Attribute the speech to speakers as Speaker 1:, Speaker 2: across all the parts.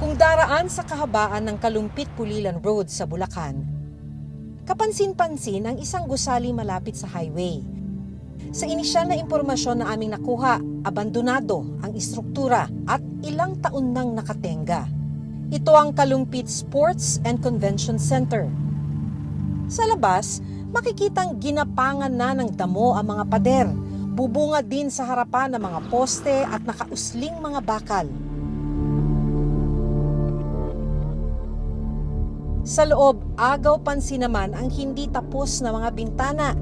Speaker 1: Kung daraan sa kahabaan ng Kalumpit-Pulilan Road sa Bulacan, kapansin-pansin ang isang gusali malapit sa highway. Sa inisyal na impormasyon na aming nakuha, abandonado ang istruktura at ilang taon nang nakatenga. Ito ang Kalumpit Sports and Convention Center. Sa labas, makikitang ginapangan na ng damo ang mga pader, bubunga din sa harapan ng mga poste at nakausling mga bakal. Sa loob, agaw pansin naman ang hindi tapos na mga bintana.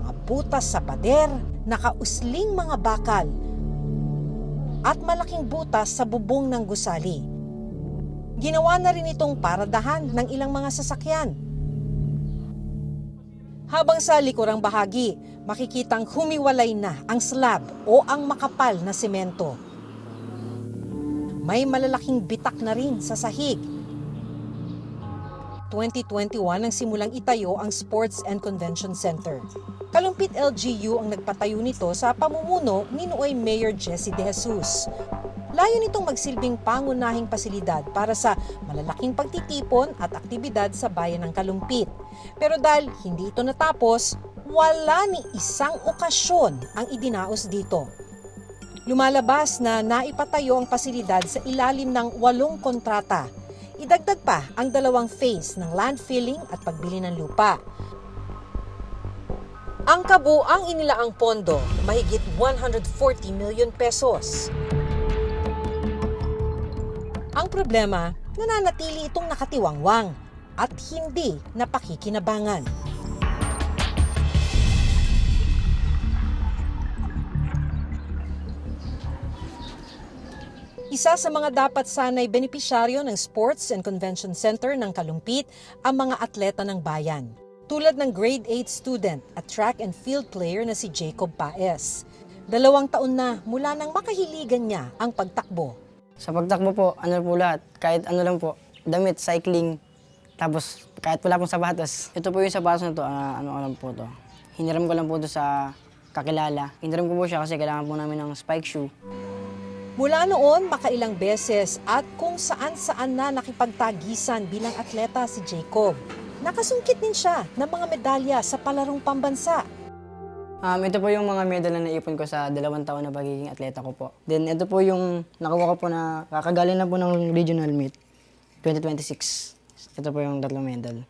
Speaker 1: Mga butas sa pader, nakausling mga bakal, at malaking butas sa bubong ng gusali. Ginawa na rin itong paradahan ng ilang mga sasakyan. Habang sa likurang bahagi, makikitang humiwalay na ang slab o ang makapal na semento. May malalaking bitak na rin sa sahig. 2021 nang simulang itayo ang Sports and Convention Center. Kalumpit LGU ang nagpatayo nito sa pamumuno ni Nuoy Mayor Jessie De Jesus. Layo nitong magsilbing pangunahing pasilidad para sa malalaking pagtitipon at aktibidad sa bayan ng Kalumpit. Pero dahil hindi ito natapos, wala ni isang okasyon ang idinaos dito. Lumalabas na naipatayo ang pasilidad sa ilalim ng 8 kontrata. Idagdag pa ang 2 phase ng land filling at pagbili ng lupa. Ang kabuang inilaang pondo, mahigit 140 million pesos. Ang problema, nananatili itong nakatiwangwang at hindi napakikinabangan. Isa sa mga dapat sanay benepisyaryo ng Sports and Convention Center ng Kalumpit ang mga atleta ng bayan. Tulad ng grade 8 student at track and field player na si Jacob Paes. 2 taon na mula nang makahiligan niya ang pagtakbo.
Speaker 2: Sa pagtakbo po, ano po lahat, kahit ano lang po, damit, cycling, tapos kahit wala pong sapatos. Ito po yung sapatos na to, ano lang po to. Hiniram ko lang po to sa kakilala. Hiniram ko po siya kasi kailangan po namin ng spike shoe.
Speaker 1: Mula noon, makailang beses at kung saan-saan na nakipagtagisan bilang atleta si Jacob. Nakasungkit din siya ng mga medalya sa palarong pambansa.
Speaker 2: Ito po yung mga medal na naipon ko sa 2 taon na pagiging atleta ko po. Then ito po yung nakuha ko po na kakagaling na po ng regional meet 2026. Ito po yung 3 medal.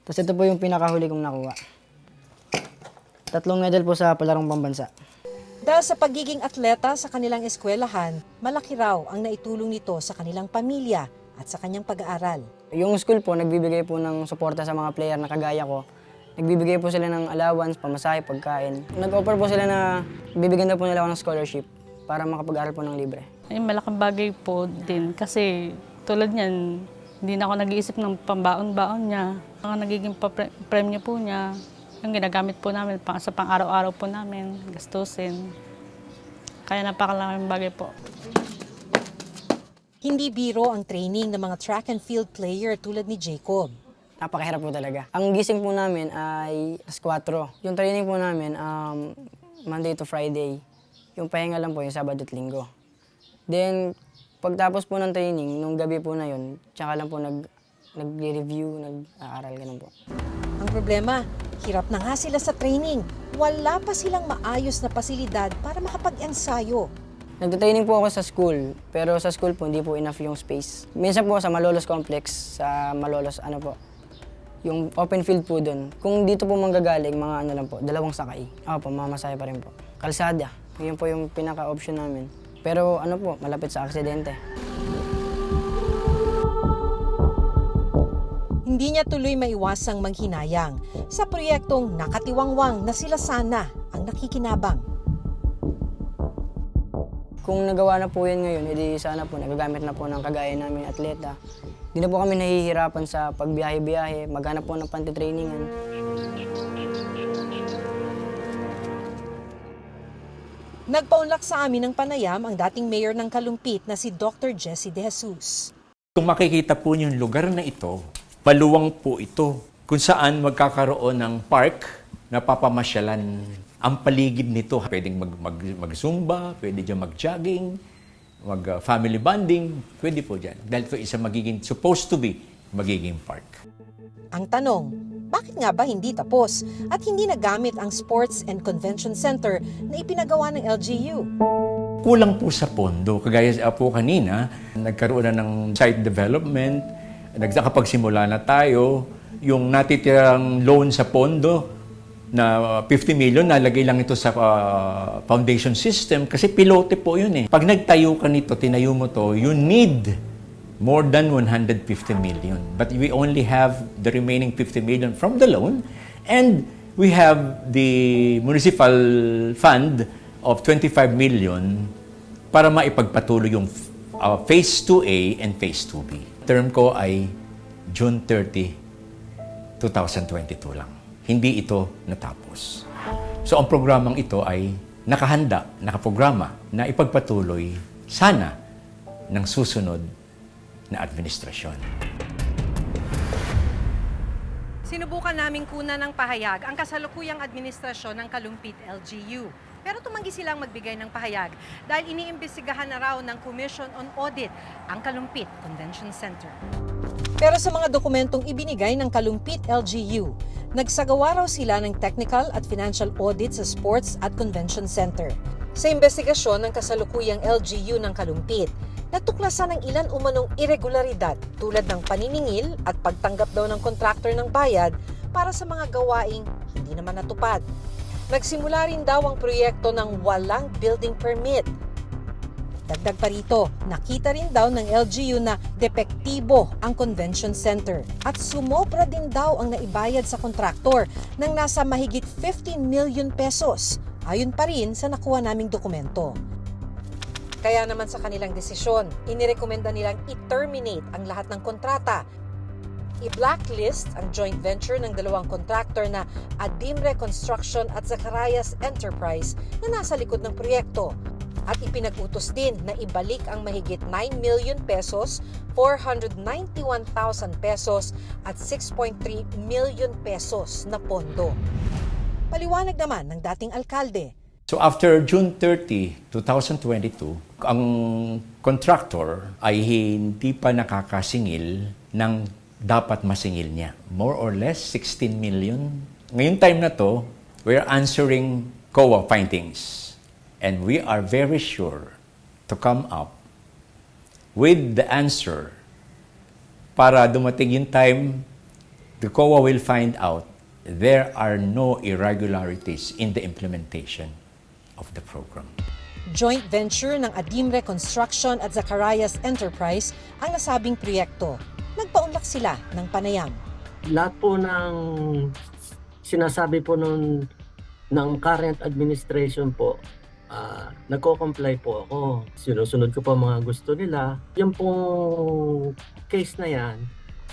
Speaker 2: Tapos ito po yung pinakahuli kong nakuha. 3 medal po sa palarong pambansa.
Speaker 1: Dahil sa pagiging atleta sa kanilang eskwelahan, malaki raw ang naitulong nito sa kanilang pamilya at sa kanyang pag-aaral.
Speaker 2: Yung school po, nagbibigay po ng suporta sa mga player na kagaya ko. Nagbibigay po sila ng allowance, pamasahe, pagkain. Nag-offer po sila na bibigyan na po nila ako ng scholarship para makapag-aral po ng libre.
Speaker 3: Ay, malaking bagay po din kasi tulad niyan, hindi na ako nag-iisip ng pambaon-baon niya. Ang nagiging premyo po niya, yung ginagamit po namin sa pang-araw-araw po namin, gastusin. Kaya napakalaking bagay po.
Speaker 1: Hindi biro ang training ng mga track and field player tulad ni Jacob.
Speaker 2: Napakahirap po talaga. Ang gising po namin ay 4. Yung training po namin, Monday to Friday. Yung pahinga lang po yung Sabado at Linggo. Then, pagtapos po ng training, nung gabi po na yun, tsaka lang po nag-review, nag-aaral, ganun po.
Speaker 1: Ang problema, hirap na nga sila sa training. Wala pa silang maayos na pasilidad para makapag-ensayo.
Speaker 2: Nagtatraining po ako sa school, pero sa school po hindi po enough yung space. Minsan po sa Malolos Complex, sa Malolos, yung open field po doon. Kung dito po manggagaling, mga ano lang po, 2 sakay. Opo, mamasaya pa rin po. Kalsada, yun po yung pinaka-option namin. Pero ano po, malapit sa aksidente.
Speaker 1: Hindi niya tuloy maiwasang manghinayang sa proyektong nakatiwangwang na sila sana ang nakikinabang.
Speaker 2: Kung nagawa na po yan ngayon, edi sana po nagagamit na po ng kagaya namin atleta. Hindi na po kami nahihirapan sa pagbiyahe-biyahe, maghanap po ng pantitrainingan.
Speaker 1: Nagpaunlak sa amin ng panayam ang dating mayor ng Kalumpit na si Dr. Jessie De Jesus.
Speaker 4: Kung makikita po yung lugar na ito, maluwang po ito kung saan magkakaroon ng park na papamasyalan. Ang paligid nito, pwedeng mag-zumba, pwede dyan mag-jogging. mag-family bonding, pwede po dyan. Dahil ito isa supposed to be magiging park.
Speaker 1: Ang tanong, bakit nga ba hindi tapos at hindi nagamit ang Sports and Convention Center na ipinagawa ng LGU?
Speaker 4: Kulang po sa pondo. Kagaya po kanina, nagkaroon na ng site development, nakapagsimula na tayo, yung natitirang loan sa pondo na 50 million, nalagay lang ito sa foundation system kasi pilote po yun eh. Pag nagtayo ka nito, tinayo mo to, you need more than 150 million. But we only have the remaining 50 million from the loan and we have the municipal fund of 25 million para maipagpatuloy yung Phase 2A and Phase 2B. Term ko ay June 30, 2022 lang. Hindi ito natapos. So ang programang ito ay nakahanda, nakaprograma na ipagpatuloy sana ng susunod na administrasyon.
Speaker 1: Sinubukan naming kunan ng pahayag ang kasalukuyang administrasyon ng Kalumpit LGU. Pero tumanggi silang magbigay ng pahayag dahil iniimbestigahan na raw ng Commission on Audit ang Kalumpit Convention Center. Pero sa mga dokumentong ibinigay ng Kalumpit LGU, nagsagawa raw sila ng technical at financial audit sa Sports at Convention Center. Sa investigasyon ng kasalukuyang LGU ng Kalumpit, natuklasan ng ilan umanong irregularidad tulad ng paniningil at pagtanggap daw ng kontraktor ng bayad para sa mga gawaing hindi naman natupad. Nagsimula rin daw ang proyekto ng walang building permit. Dagdag pa rito, nakita rin daw ng LGU na depektibo ang convention center at sumobra din daw ang naibayad sa kontraktor ng nasa mahigit 15 million pesos, ayon pa rin sa nakuha naming dokumento. Kaya naman sa kanilang desisyon, inirekomenda nilang i-terminate ang lahat ng kontrata. I-blacklist ang joint venture ng dalawang kontraktor na Adimre Construction at Zacarias Enterprise na nasa likod ng proyekto. At ipinag-utos din na ibalik ang mahigit 9 million pesos, 491,000 pesos at 6.3 million pesos na pondo. Paliwanag naman ng dating alkalde.
Speaker 4: So after June 30, 2022, ang contractor ay hindi pa nakakasingil ng dapat masingil niya. More or less 16 million. Ngayong time na to, we're answering COA findings. And we are very sure to come up with the answer para dumating yung time, the COA will find out there are no irregularities in the implementation of the program.
Speaker 1: Joint venture ng Adimre Construction at Zacarias Enterprise ang nasabing proyekto. Nagpaunlak sila ng panayam.
Speaker 5: Lahat po ng sinasabi po ng current administration po, nagko-comply po ako. Sinusunod ko po mga gusto nila. Yung pong case na yan,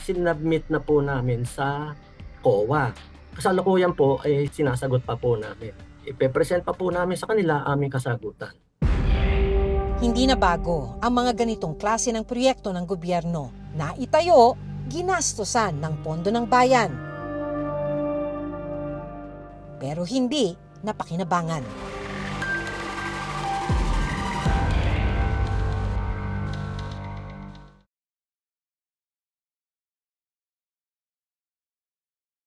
Speaker 5: sinubmit na po namin sa COA. Kasalukuyan po ay sinasagot pa po namin. Ipe-present pa po namin sa kanila aming kasagutan.
Speaker 1: Hindi na bago ang mga ganitong klase ng proyekto ng gobyerno na itayo, ginastosan ng pondo ng bayan. Pero hindi napakinabangan.